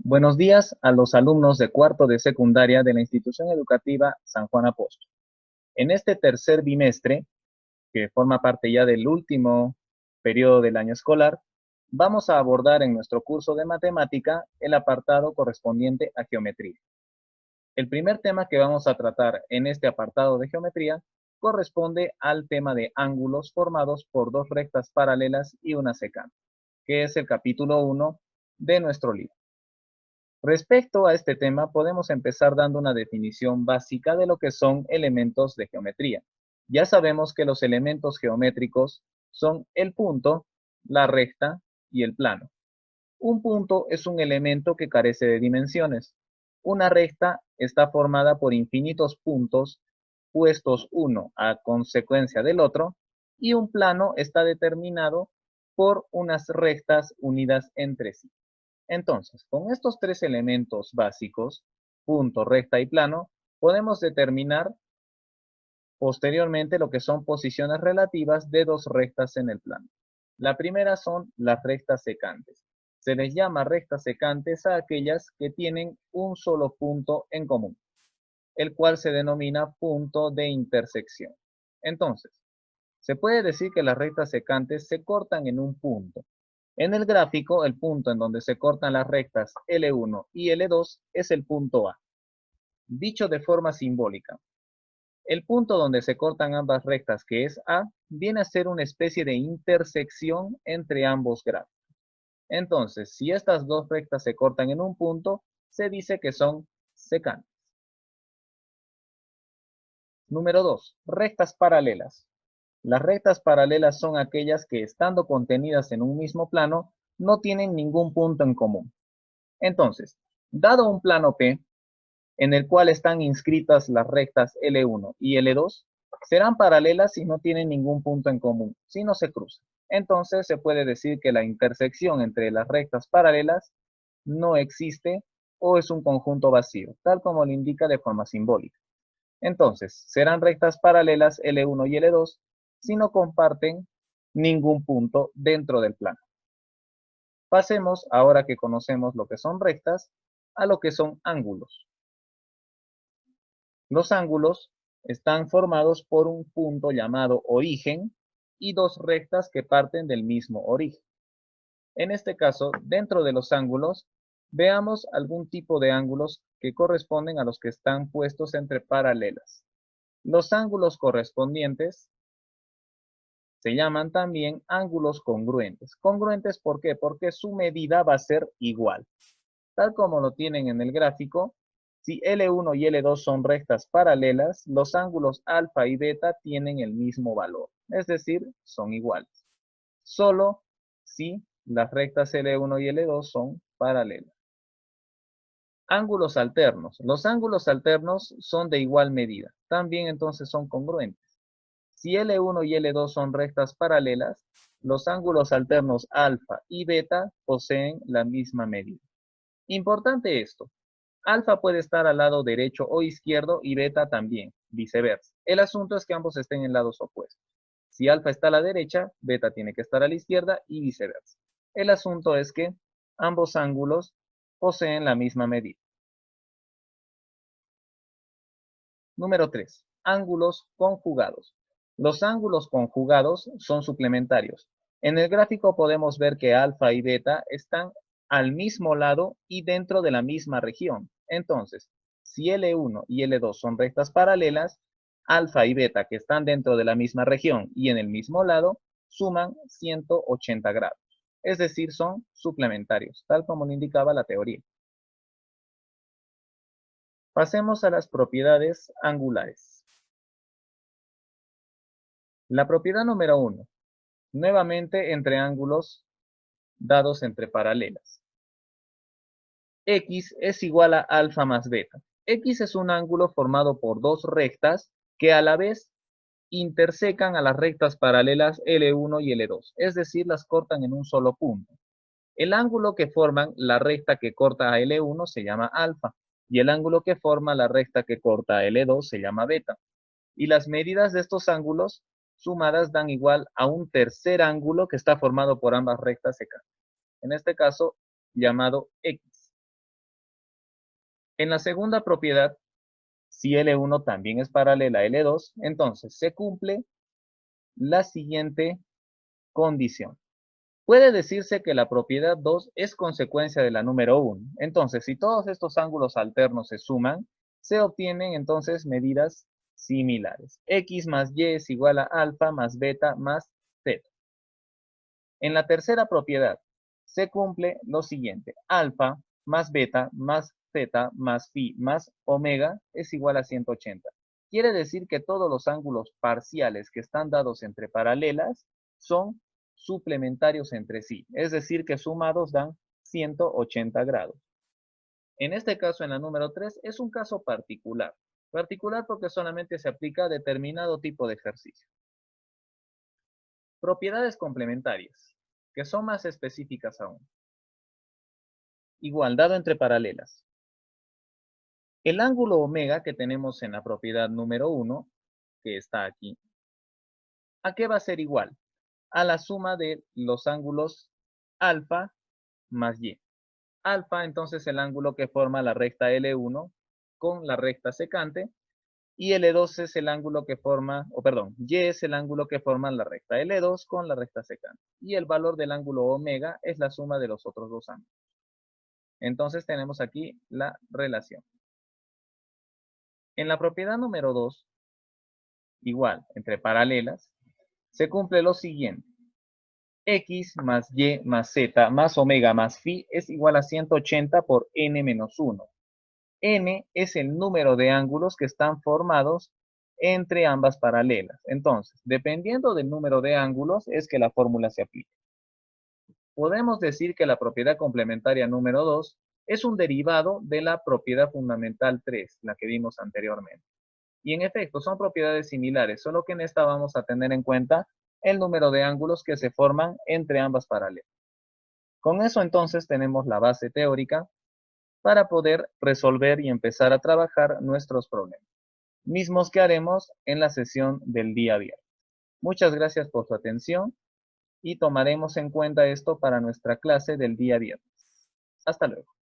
Buenos días a los alumnos de cuarto de secundaria de la institución educativa San Juan Apóstol. En este tercer bimestre, que forma parte ya del último periodo del año escolar, vamos a abordar en nuestro curso de matemática el apartado correspondiente a geometría. El primer tema que vamos a tratar en este apartado de geometría corresponde al tema de ángulos formados por dos rectas paralelas y una secante, que es el capítulo 1 de nuestro libro. Respecto a este tema, podemos empezar dando una definición básica de lo que son elementos de geometría. Ya sabemos que los elementos geométricos son el punto, la recta y el plano. Un punto es un elemento que carece de dimensiones. Una recta está formada por infinitos puntos puestos uno a consecuencia del otro, y un plano está determinado por unas rectas unidas entre sí. Entonces, con estos tres elementos básicos, punto, recta y plano, podemos determinar posteriormente lo que son posiciones relativas de dos rectas en el plano. La primera son las rectas secantes. Se les llama rectas secantes a aquellas que tienen un solo punto en común, el cual se denomina punto de intersección. Entonces, se puede decir que las rectas secantes se cortan en un punto. En el gráfico, el punto en donde se cortan las rectas L1 y L2 es el punto A. Dicho de forma simbólica, el punto donde se cortan ambas rectas, que es A, viene a ser una especie de intersección entre ambos gráficos. Entonces, si estas dos rectas se cortan en un punto, se dice que son secantes. Número 2. Rectas paralelas. Las rectas paralelas son aquellas que, estando contenidas en un mismo plano, no tienen ningún punto en común. Entonces, dado un plano P, en el cual están inscritas las rectas L1 y L2, serán paralelas si no tienen ningún punto en común, si no se cruzan. Entonces, se puede decir que la intersección entre las rectas paralelas no existe o es un conjunto vacío, tal como lo indica de forma simbólica. Entonces, serán rectas paralelas L1 y L2 si no comparten ningún punto dentro del plano. Pasemos, ahora que conocemos lo que son rectas, a lo que son ángulos. Los ángulos están formados por un punto llamado origen y dos rectas que parten del mismo origen. En este caso, dentro de los ángulos, veamos algún tipo de ángulos que corresponden a los que están puestos entre paralelas. Los ángulos correspondientes se llaman también ángulos congruentes. ¿Congruentes por qué? Porque su medida va a ser igual. Tal como lo tienen en el gráfico, si L1 y L2 son rectas paralelas, los ángulos alfa y beta tienen el mismo valor, es decir, son iguales. Solo si las rectas L1 y L2 son paralelas. Ángulos alternos. Los ángulos alternos son de igual medida. También entonces son congruentes. Si L1 y L2 son rectas paralelas, los ángulos alternos alfa y beta poseen la misma medida. Importante esto. Alfa puede estar al lado derecho o izquierdo y beta también, viceversa. El asunto es que ambos estén en lados opuestos. Si alfa está a la derecha, beta tiene que estar a la izquierda y viceversa. El asunto es que ambos ángulos poseen la misma medida. Número 3. Ángulos conjugados. Los ángulos conjugados son suplementarios. En el gráfico podemos ver que alfa y beta están al mismo lado y dentro de la misma región. Entonces, si L1 y L2 son rectas paralelas, alfa y beta que están dentro de la misma región y en el mismo lado, suman 180 grados. Es decir, son suplementarios, tal como lo indicaba la teoría. Pasemos a las propiedades angulares. La propiedad número 1. Nuevamente entre ángulos dados entre paralelas. X es igual a alfa más beta. X es un ángulo formado por dos rectas que a la vez intersecan a las rectas paralelas L1 y L2, es decir, las cortan en un solo punto. El ángulo que forman la recta que corta a L1 se llama alfa y el ángulo que forma la recta que corta a L2 se llama beta. Y las medidas de estos ángulos sumadas dan igual a un tercer ángulo que está formado por ambas rectas secantes. En este caso, llamado X. En la segunda propiedad, si L1 también es paralela a L2, entonces se cumple la siguiente condición. Puede decirse que la propiedad 2 es consecuencia de la número 1. Entonces, si todos estos ángulos alternos se suman, se obtienen entonces medidas similares. X más Y es igual a alfa más beta más zeta. En la tercera propiedad, se cumple lo siguiente. Alfa más beta más zeta más phi más omega es igual a 180. Quiere decir que todos los ángulos parciales que están dados entre paralelas son suplementarios entre sí, es decir, que sumados dan 180 grados. En este caso, en la número 3, es un caso particular. Particular porque solamente se aplica a determinado tipo de ejercicio. Propiedades complementarias, que son más específicas aún. Igual, dado entre paralelas. El ángulo omega que tenemos en la propiedad número 1, que está aquí, ¿a qué va a ser igual? A la suma de los ángulos alfa más y. Alfa, entonces, el ángulo que forma la recta L1 con la recta secante, y L2 es el ángulo que forma, Y es el ángulo que forma la recta L2 con la recta secante. Y el valor del ángulo omega es la suma de los otros dos ángulos. Entonces tenemos aquí la relación. En la propiedad número 2, igual, entre paralelas, se cumple lo siguiente. X más Y más Z más omega más phi es igual a 180 por n menos 1. N es el número de ángulos que están formados entre ambas paralelas. Entonces, dependiendo del número de ángulos, es que la fórmula se aplica. Podemos decir que la propiedad complementaria número 2 es un derivado de la propiedad fundamental 3, la que vimos anteriormente. Y en efecto, son propiedades similares, solo que en esta vamos a tener en cuenta el número de ángulos que se forman entre ambas paralelas. Con eso entonces tenemos la base teórica para poder resolver y empezar a trabajar nuestros problemas, mismos que haremos en la sesión del día viernes. Muchas gracias por su atención y tomaremos en cuenta esto para nuestra clase del día viernes. Hasta luego.